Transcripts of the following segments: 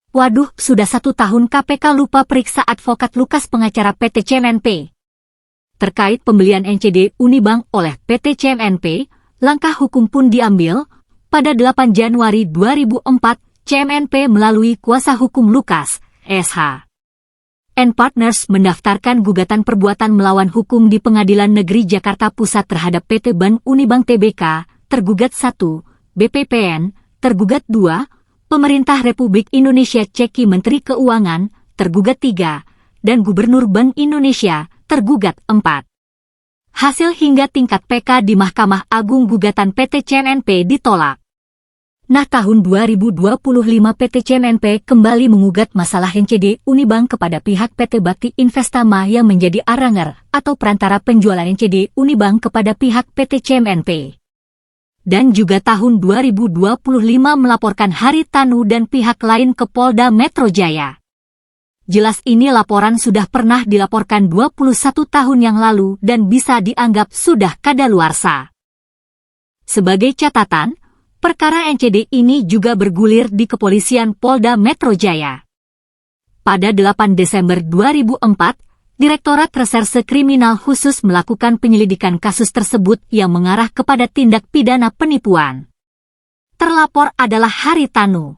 Waduh, sudah 1 tahun KPK lupa periksa advokat Lukas pengacara PT CMNP. Terkait pembelian NCD Unibank oleh PT CMNP, langkah hukum pun diambil. Pada 8 Januari 2004, CMNP melalui kuasa hukum Lukas, SH. and Partners mendaftarkan gugatan perbuatan melawan hukum di Pengadilan Negeri Jakarta Pusat terhadap PT Bank Unibank Tbk, tergugat 1, BPPN, tergugat 2, Pemerintah Republik Indonesia Ceki Menteri Keuangan, tergugat 3, dan Gubernur Bank Indonesia, tergugat 4. Hasil hingga tingkat PK di Mahkamah Agung gugatan PT CMNP ditolak. Nah, tahun 2025 PT CMNP kembali mengugat masalah NCD Unibank kepada pihak PT Bakti Investama yang menjadi arranger atau perantara penjualan NCD Unibank kepada pihak PT CMNP. Dan juga tahun 2025 melaporkan Haritanu dan pihak lain ke Polda Metro Jaya. Jelas ini laporan sudah pernah dilaporkan 21 tahun yang lalu dan bisa dianggap sudah kadaluarsa. Sebagai catatan, perkara NCD ini juga bergulir di Kepolisian Polda Metro Jaya. Pada 8 Desember 2004, Direktorat Reserse Kriminal Khusus melakukan penyelidikan kasus tersebut yang mengarah kepada tindak pidana penipuan. Terlapor adalah Haritanu.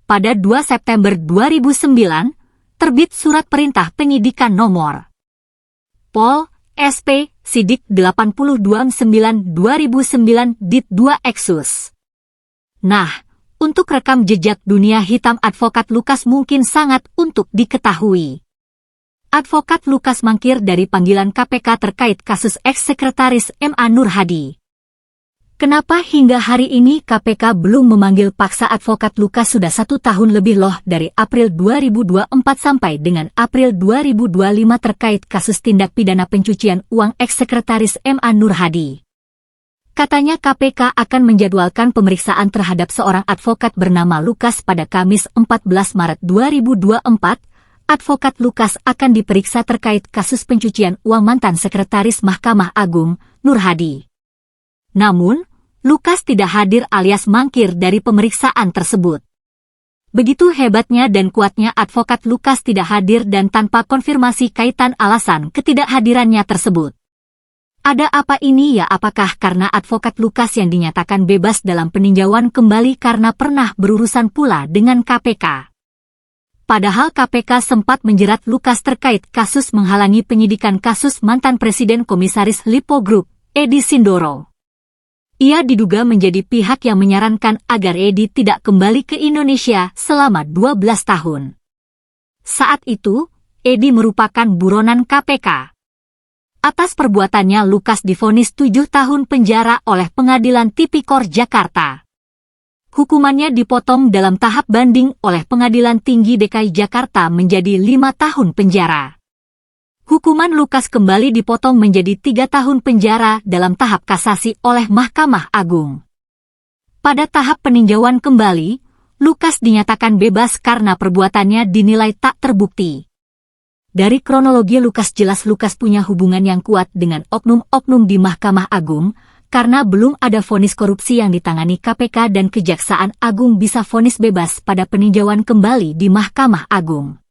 Pada 2 September 2009, terbit Surat Perintah Penyidikan Nomor Pol. SP. Sidik 82/9/2009 Dit 2 Eksus. Nah, untuk rekam jejak dunia hitam advokat Lukas mungkin sangat untuk diketahui. Advokat Lukas mangkir dari panggilan KPK terkait kasus eks-sekretaris MA Nur Hadi. Kenapa hingga hari ini KPK belum memanggil paksa advokat Lukas? Sudah 1 tahun lebih loh, dari April 2024 sampai dengan April 2025 terkait kasus tindak pidana pencucian uang eks-sekretaris MA Nur Hadi. Katanya KPK akan menjadwalkan pemeriksaan terhadap seorang advokat bernama Lukas pada Kamis 14 Maret 2024. Advokat Lukas akan diperiksa terkait kasus pencucian uang mantan Sekretaris Mahkamah Agung, Nur Hadi. Namun, Lukas tidak hadir alias mangkir dari pemeriksaan tersebut. Begitu hebatnya dan kuatnya advokat Lukas tidak hadir dan tanpa konfirmasi kaitan alasan ketidakhadirannya tersebut. Ada apa ini ya? Apakah karena advokat Lukas yang dinyatakan bebas dalam peninjauan kembali karena pernah berurusan pula dengan KPK? Padahal KPK sempat menjerat Lukas terkait kasus menghalangi penyidikan kasus mantan Presiden Komisaris Lipo Group, Edi Sindoro. Ia diduga menjadi pihak yang menyarankan agar Edi tidak kembali ke Indonesia selama 12 tahun. Saat itu, Edi merupakan buronan KPK. Atas perbuatannya Lukas divonis 7 tahun penjara oleh Pengadilan Tipikor Jakarta. Hukumannya dipotong dalam tahap banding oleh Pengadilan Tinggi DKI Jakarta menjadi 5 tahun penjara. Hukuman Lukas kembali dipotong menjadi 3 tahun penjara dalam tahap kasasi oleh Mahkamah Agung. Pada tahap peninjauan kembali, Lukas dinyatakan bebas karena perbuatannya dinilai tak terbukti. Dari kronologi jelas Lukas punya hubungan yang kuat dengan oknum-oknum di Mahkamah Agung, karena belum ada vonis korupsi yang ditangani KPK dan Kejaksaan Agung bisa vonis bebas pada peninjauan kembali di Mahkamah Agung.